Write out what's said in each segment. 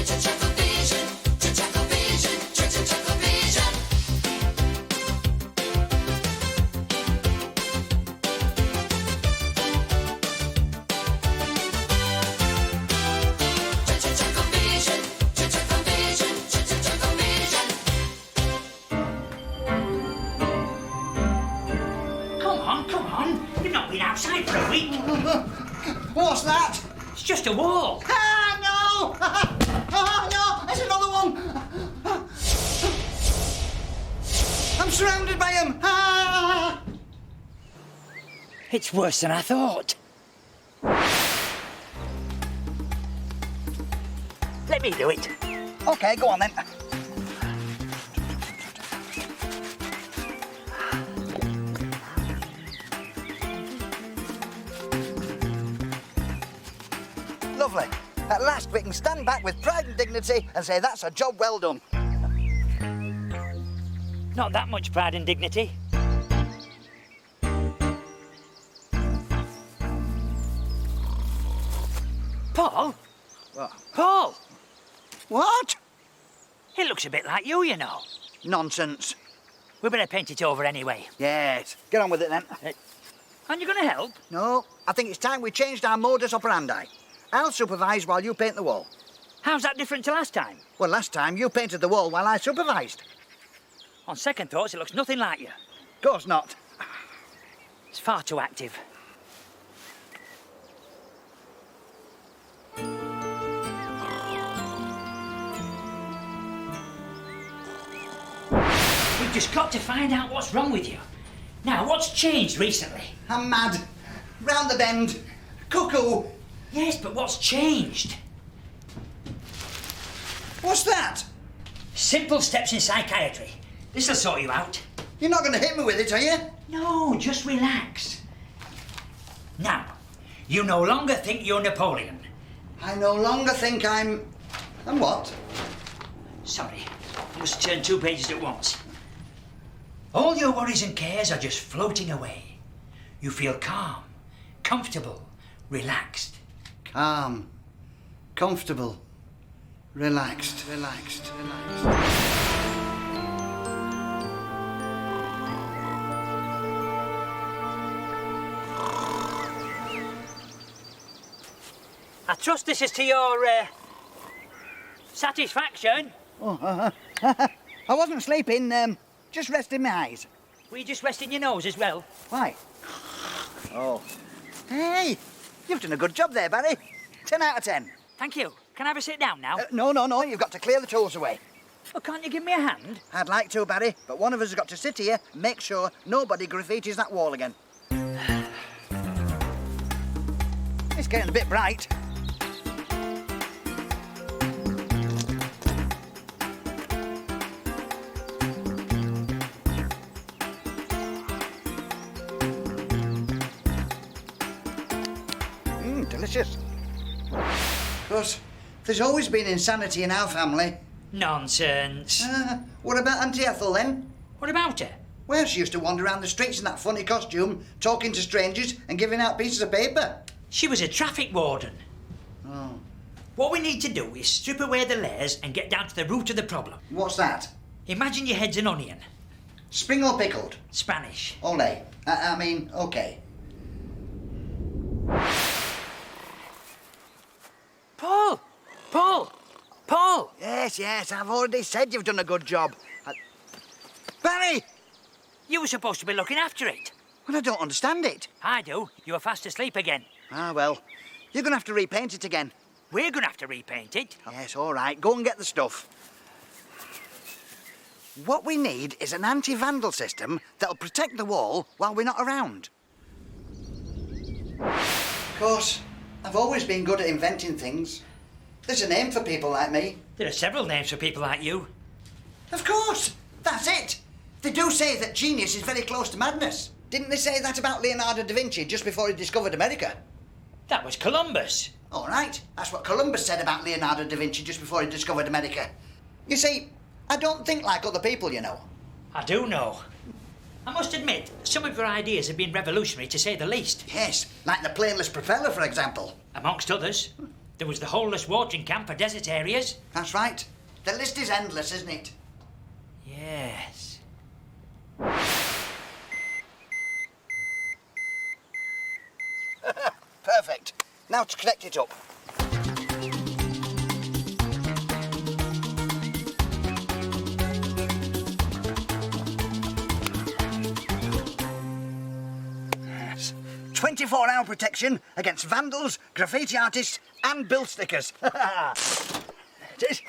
ChuckleVision, ChuckleVision, ChuckleVision. Come on. You've not been outside for a week. What's that? It's just a wall. Ah, no! Ah, no! There's another one! I'm surrounded by them! Ah! It's worse than I thought. Let me do it. OK, go on then. Lovely. At last we can stand back with pride and dignity and say that's a job well done. Not that much pride and dignity. Paul? What? Paul! What? It looks a bit like you know. Nonsense. We better paint it over anyway. Yes. Get on with it then. Aren't you going to help? No, I think it's time we changed our modus operandi. I'll supervise while you paint the wall. How's that different to last time? Well, last time you painted the wall while I supervised. On second thoughts, it looks nothing like you. Of course not. It's far too active. We've just got to find out what's wrong with you. Now, what's changed recently? I'm mad. Round the bend. Cuckoo. Yes, but what's changed? What's that? Simple steps in psychiatry. This'll sort you out. You're not going to hit me with it, are you? No, just relax. Now, you no longer think you're Napoleon. I no longer think I'm what? Sorry, I must turn 2 pages at once. All your worries and cares are just floating away. You feel calm, comfortable, relaxed. Calm, comfortable, relaxed. I trust this is to your, satisfaction. I wasn't sleeping, just resting my eyes. Were you just resting your nose as well? Why? Oh. Hey, you've done a good job there, Barry. 10 out of 10. Thank you. Can I have a sit down now? No, you've got to clear the tools away. Well, can't you give me a hand? I'd like to, Barry, but one of us has got to sit here and make sure nobody graffitis that wall again. It's getting a bit bright. Delicious. Of course, there's always been insanity in our family. Nonsense. What about Auntie Ethel, then? What about her? Well, she used to wander around the streets in that funny costume, talking to strangers and giving out pieces of paper. She was a traffic warden. Oh. What we need to do is strip away the layers and get down to the root of the problem. What's that? Imagine your head's an onion. Spring or pickled? Spanish. Ole. I mean, OK. Paul! Yes, I've already said you've done a good job. Barry! You were supposed to be looking after it. Well, I don't understand it. I do. You were fast asleep again. Ah, well, you're going to have to repaint it again. We're going to have to repaint it. Yes, all right. Go and get the stuff. What we need is an anti-vandal system that'll protect the wall while we're not around. Of course, I've always been good at inventing things. There's a name for people like me. There are several names for people like you. Of course! That's it! They do say that genius is very close to madness. Didn't they say that about Leonardo da Vinci just before he discovered America? That was Columbus. All right, that's what Columbus said about Leonardo da Vinci just before he discovered America. You see, I don't think like other people, you know. I do know. I must admit, some of your ideas have been revolutionary, to say the least. Yes, like the planeless propeller, for example. Amongst others. There was the holeless watering camp for desert areas. That's right. The list is endless, isn't it? Yes. Perfect. Now to connect it up. Yes. 24-hour protection against vandals, graffiti artists and bill stickers. There it is.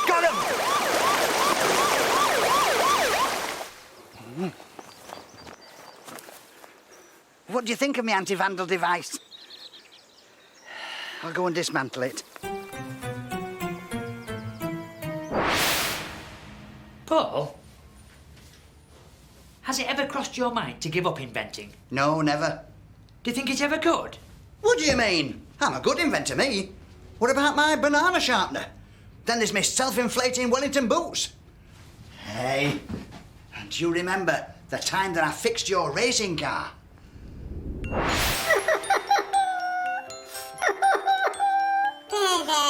Got him! What do you think of my anti-vandal device? I'll go and dismantle it. Paul, has it ever crossed your mind to give up inventing? No, never. Do you think it ever could? What do you mean? I'm a good inventor, me. What about my banana sharpener? Then there's my self-inflating Wellington boots. Hey, do you remember the time that I fixed your racing car? There,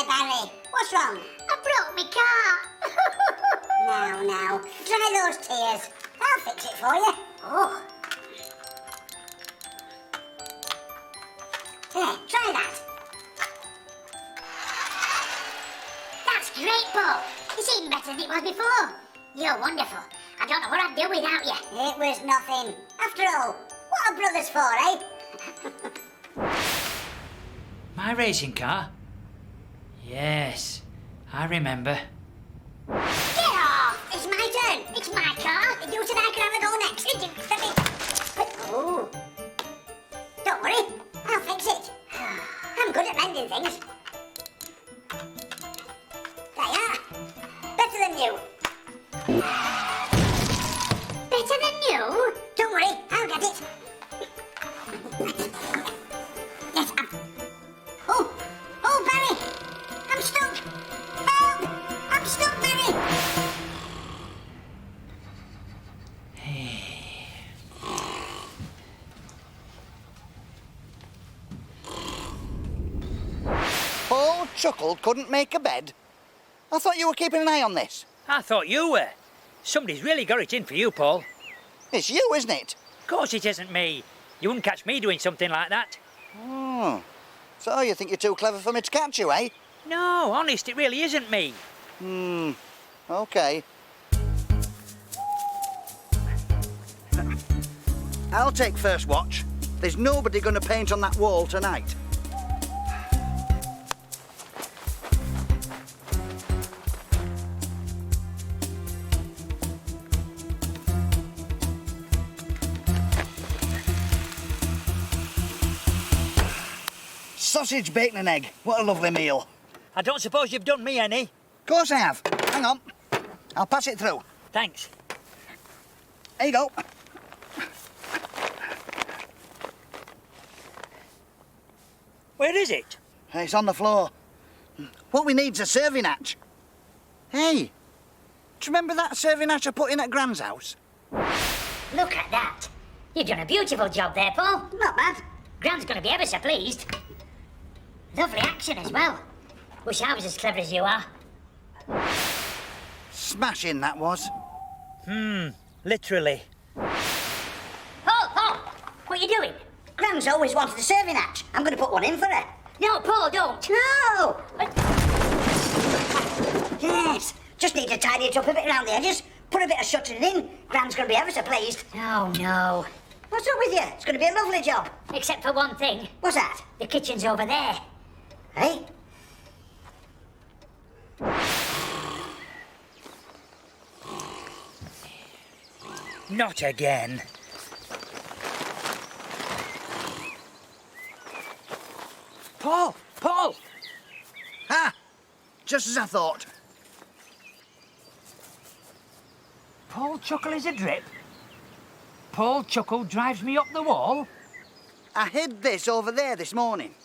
Barry. What's wrong? I broke my car. Now, dry those tears. I'll fix it for you. Oh. There, try that. That's great, Paul. It's even better than it was before. You're wonderful. I don't know what I'd do without you. It was nothing. After all, what are brothers for, eh? My racing car? Yes, I remember. Get off! It's my turn. It's my car. You said I could have it all next. Let me... Oh. Don't worry. I'll fix it. I'm good at mending things. There you are. Better than you. Better than you? Don't worry. I'll get it. Yes, Oh, Barry! I'm stuck! Help! I'm stuck, Barry! Paul Chuckle couldn't make a bed? I thought you were keeping an eye on this. I thought you were. Somebody's really got it in for you, Paul. It's you, isn't it? Of course it isn't me. You wouldn't catch me doing something like that. Oh. So you think you're too clever for me to catch you, eh? No, honest, it really isn't me. OK. I'll take first watch. There's nobody going to paint on that wall tonight. Sausage, bacon and egg. What a lovely meal. I don't suppose you've done me any. Of course I have. Hang on. I'll pass it through. Thanks. There you go. Where is it? It's on the floor. What we need's a serving hatch. Hey, do you remember that serving hatch I put in at Gran's house? Look at that. You've done a beautiful job there, Paul. Not bad. Gran's going to be ever so pleased. Lovely action as well. Wish I was as clever as you are. Smashing, that was. Literally. Paul! What are you doing? Gran's always wanted a serving hatch. I'm going to put one in for her. No, Paul, don't. No! Yes, just need to tidy it up a bit around the edges. Put a bit of shuttering in. Gran's going to be ever so pleased. Oh, no. What's up with you? It's going to be a lovely job. Except for one thing. What's that? The kitchen's over there. Hey? Not again. Paul! Paul! Ah! Just as I thought. Paul Chuckle is a drip? Paul Chuckle drives me up the wall? I hid this over there this morning.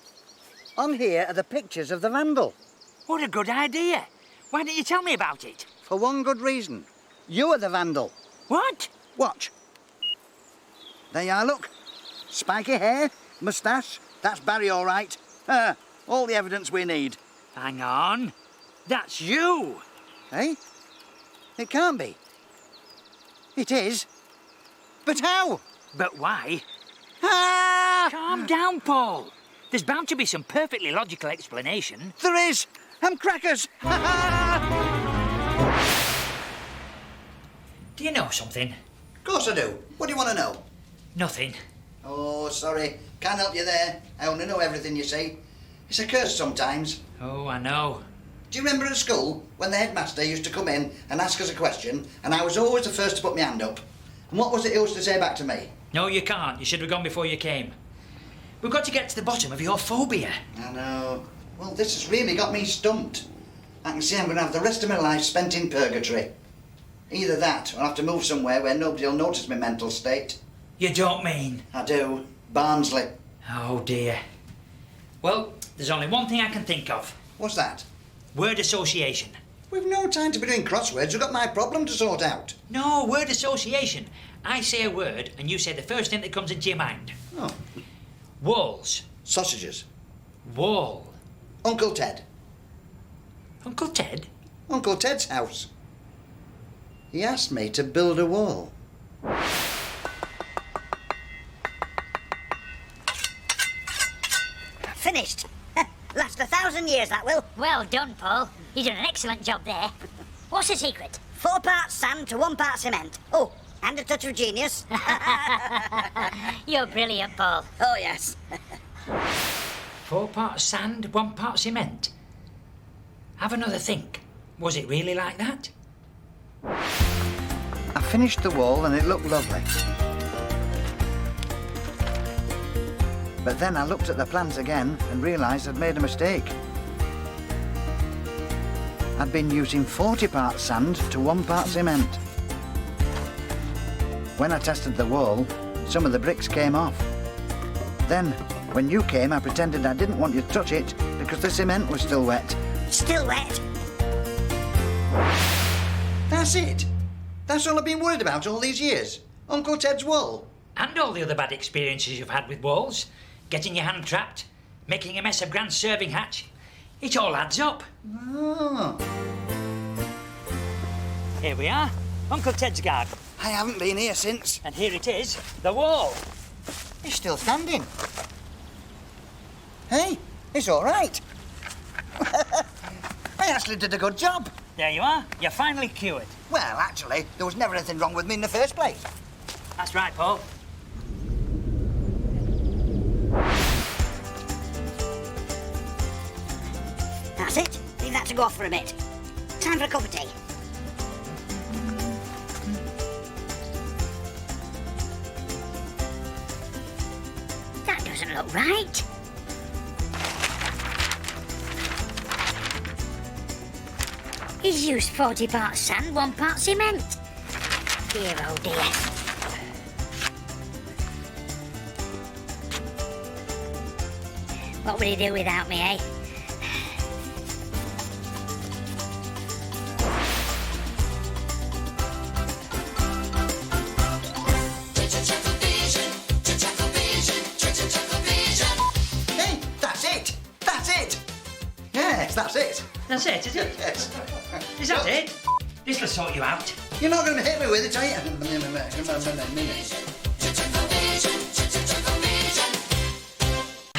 On here are the pictures of the vandal. What a good idea. Why didn't you tell me about it? For one good reason. You are the vandal. What? Watch. There you are, look. Spiky hair, moustache. That's Barry, all right. All the evidence we need. Hang on. That's you. Eh? It can't be. It is. But how? But why? Ah! Calm down, Paul. There's bound to be some perfectly logical explanation. There is. I'm crackers. Do you know something? Of course I do. What do you want to know? Nothing. Oh, sorry. Can't help you there. I only know everything, you see. It's a curse sometimes. Oh, I know. Do you remember at school when the headmaster used to come in and ask us a question and I was always the first to put my hand up? And what was it he used to say back to me? No, you can't. You should have gone before you came. We've got to get to the bottom of your phobia. I know. Well, this has really got me stumped. I can see I'm going to have the rest of my life spent in purgatory. Either that or I'll have to move somewhere where nobody will notice my mental state. You don't mean? I do. Barnsley. Oh, dear. Well, there's only one thing I can think of. What's that? Word association. We've no time to be doing crosswords. We've got my problem to sort out. No, word association. I say a word and you say the first thing that comes into your mind. Oh. Walls. Sausages. Wall. Uncle Ted. Uncle Ted? Uncle Ted's house. He asked me to build a wall. Finished. Last 1,000 years, that will. Well done, Paul. You did an excellent job there. What's the secret? 4 parts sand to 1 part cement. Oh, and a touch of genius. You're brilliant, Paul. Oh, yes. 4 parts sand, 1 part cement. Have another think. Was it really like that? I finished the wall and it looked lovely. But then I looked at the plans again and realised I'd made a mistake. I'd been using 40 parts sand to 1 part cement. When I tested the wall, some of the bricks came off. Then, when you came, I pretended I didn't want you to touch it because the cement was still wet. Still wet. That's it. That's all I've been worried about all these years. Uncle Ted's wall. And all the other bad experiences you've had with walls. Getting your hand trapped, making a mess of Grand's serving hatch. It all adds up. Oh. Here we are, Uncle Ted's garden. I haven't been here since. And here it is, the wall. It's still standing. Hey, it's all right. I actually did a good job. There you are, you're finally cured. Well, actually, there was never anything wrong with me in the first place. That's right, Paul. That's it. Leave that to go off for a bit. Time for a cup of tea. That doesn't look right. He's used 40 parts sand, 1 part cement. Dear, oh dear. What would he do without me, eh? Hey, that's it. That's it. Yes, that's it. That's it, is it? Yes. Is that it? This'll sort you out. You're not going to hit me with it, are you?